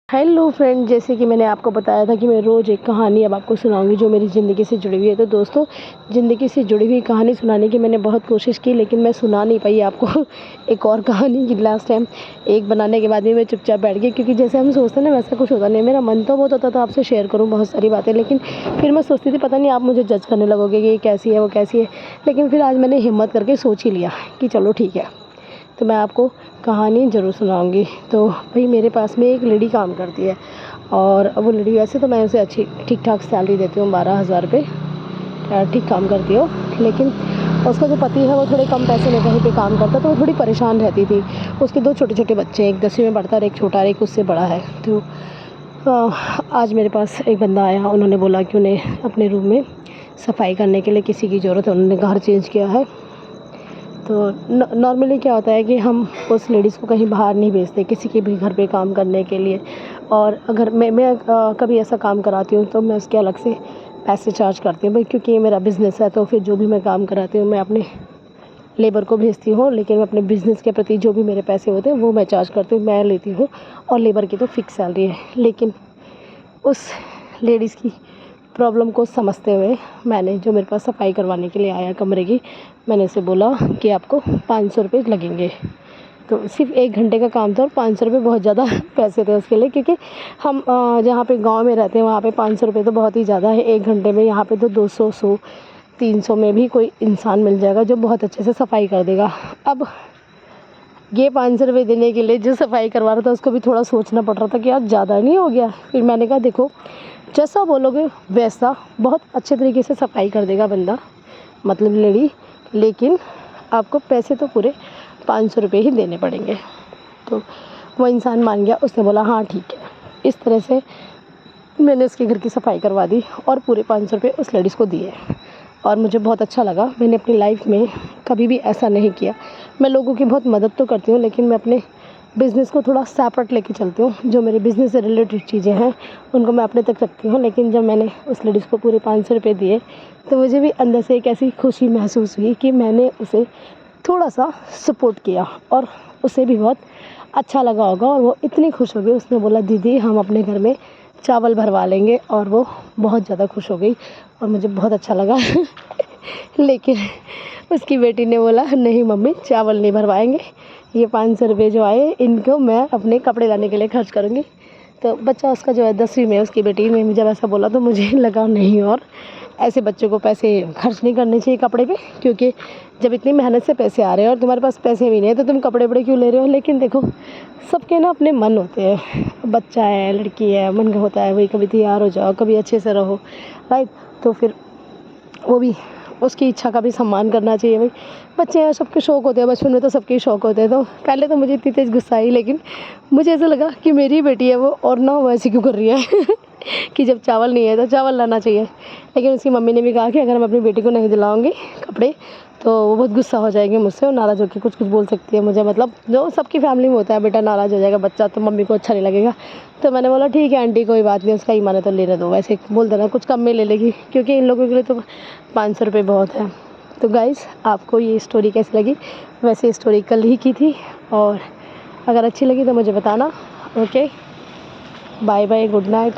Hello friend, जैसे कि मैंने आपको बताया था कि मैं रोज़ एक कहानी अब आपको सुनाऊंगी जो मेरी ज़िंदगी से जुड़ी हुई है। तो दोस्तों, ज़िंदगी से जुड़ी हुई कहानी सुनाने की मैंने बहुत कोशिश की, लेकिन मैं सुना नहीं पाई आपको एक और कहानी की। लास्ट टाइम एक बनाने के बाद भी मैं चुपचाप बैठ गई, क्योंकि जैसे हम सोचते हैं ना वैसा कुछ होता नहीं। मेरा मन तो बहुत होता था आपसे शेयर करूँ बहुत सारी बातें, लेकिन फिर मैं सोचती थी पता नहीं आप मुझे जज करने लगोगे कि ये कैसी है वो कैसी है। लेकिन फिर आज मैंने हिम्मत करके सोच ही लिया कि चलो ठीक है, तो मैं आपको कहानी ज़रूर सुनाऊंगी। तो भाई, मेरे पास में एक लेडी काम करती है, और वो लेडी वैसे तो मैं उसे अच्छी ठीक ठाक सैलरी देती हूँ, 12,000 रुपये। ठीक काम करती हो, लेकिन उसका जो पति है वो थोड़े कम पैसे में कहीं पे काम करता, तो वो थोड़ी परेशान रहती थी। उसके 2 छोटे छोटे बच्चे, एक 10वीं में पढ़ता है और एक छोटा है, एक उससे बड़ा है। तो आज मेरे पास एक बंदा आया, उन्होंने बोला कि उन्हें अपने रूम में सफाई करने के लिए किसी की ज़रूरत है। उन्होंने घर चेंज किया है। तो नॉर्मली क्या होता है कि हम उस लेडीज़ को कहीं बाहर नहीं भेजते किसी के भी घर पे काम करने के लिए। और अगर मैं कभी ऐसा काम कराती हूँ तो मैं उसके अलग से पैसे चार्ज करती हूँ भाई, क्योंकि ये मेरा बिज़नेस है। तो फिर जो भी मैं काम कराती हूँ मैं अपने लेबर को भेजती हूँ, लेकिन मैं अपने बिज़नेस के प्रति जो भी मेरे पैसे होते हैं वो मैं चार्ज करती हूँ, मैं लेती हूँ। और लेबर की तो फ़िक्स सैलरी है। लेकिन उस लेडीज़ की प्रॉब्लम को समझते हुए मैंने, जो मेरे पास सफाई करवाने के लिए आया कमरे की, मैंने उसे बोला कि आपको 500 रुपये लगेंगे। तो सिर्फ 1 घंटे का काम था और 500 रुपये बहुत ज़्यादा पैसे थे उसके लिए, क्योंकि हम जहाँ पे गांव में रहते हैं वहाँ पे 500 रुपये तो बहुत ही ज़्यादा है 1 घंटे में। यहाँ पे तो 200, 100, 300 में भी कोई इंसान मिल जाएगा जो बहुत अच्छे से सफाई कर देगा। अब ये 500 रुपये देने के लिए जो सफाई करवा रहा था उसको भी थोड़ा सोचना पड़ रहा था कि यार ज़्यादा नहीं हो गया। फिर मैंने कहा देखो, जैसा बोलोगे वैसा बहुत अच्छे तरीके से सफाई कर देगा बंदा, मतलब लेडी, लेकिन आपको पैसे तो पूरे 500 रुपये ही देने पड़ेंगे। तो वो इंसान मान गया, उसने बोला हाँ ठीक है। इस तरह से मैंने उसके घर की सफाई करवा दी और पूरे 500 रुपये उस लेडीज़ को दिए, और मुझे बहुत अच्छा लगा। मैंने अपनी लाइफ में कभी भी ऐसा नहीं किया। मैं लोगों की बहुत मदद तो करती हूँ, लेकिन मैं अपने बिज़नेस को थोड़ा सेपरेट लेके चलती हूँ। जो मेरे बिज़नेस से रिलेटेड चीज़ें हैं उनको मैं अपने तक रखती हूँ। लेकिन जब मैंने उस लेडीज़ को पूरे 500 रुपये दिए तो मुझे भी अंदर से एक ऐसी खुशी महसूस हुई कि मैंने उसे थोड़ा सा सपोर्ट किया, और उसे भी बहुत अच्छा लगा होगा। और वो इतनी खुश हो गई, उसने बोला दीदी हम अपने घर में चावल भरवा लेंगे, और वो बहुत ज़्यादा खुश हो गई और मुझे बहुत अच्छा लगा। लेकिन उसकी बेटी ने बोला नहीं मम्मी, चावल नहीं भरवाएंगे, ये 500 रुपये जो आए इनको मैं अपने कपड़े लाने के लिए खर्च करूँगी। तो बच्चा उसका जो है 10वीं में, उसकी बेटी ने जब ऐसा बोला तो मुझे लगा नहीं, और ऐसे बच्चों को पैसे खर्च नहीं करने चाहिए कपड़े पे, क्योंकि जब इतनी मेहनत से पैसे आ रहे हैं और तुम्हारे पास पैसे भी नहीं है तो तुम कपड़े बड़े क्यों ले रहे हो। लेकिन देखो, सबके ना अपने मन होते हैं, बच्चा है लड़की है, मन होता है वही कभी तैयार हो जाओ, कभी अच्छे से रहो, राइट। तो फिर वो भी, उसकी इच्छा का भी सम्मान करना चाहिए भाई। बच्चे हैं, सबके शौक़ होते हैं, बचपन में तो सबके शौक़ होते हैं। तो पहले तो मुझे इतनी तेज़ गुस्सा आई, लेकिन मुझे ऐसा लगा कि मेरी बेटी है वो, और ना वो ऐसे क्यों कर रही है कि जब चावल नहीं है तो चावल लाना चाहिए। लेकिन उसकी मम्मी ने भी कहा कि अगर मैं अपनी बेटी को नहीं दिलाऊंगी कपड़े तो वो बहुत गुस्सा हो जाएगी मुझसे, और नाराज़ होकर कुछ कुछ बोल सकती है मुझे। मतलब जो सबकी फैमिली में होता है, बेटा नाराज़ हो जाएगा बच्चा तो मम्मी को अच्छा नहीं लगेगा। तो मैंने बोला ठीक है आंटी, कोई बात नहीं, उसका ही मन है तो लेने दो, वैसे बोल देना कुछ कम में ले लेगी, क्योंकि इन लोगों के लिए तो 500 रुपये बहुत है। तो गाइज़, आपको ये स्टोरी कैसी लगी? वैसे स्टोरी कल ही की थी, और अगर अच्छी लगी तो मुझे बताना। Okay, bye bye, good night.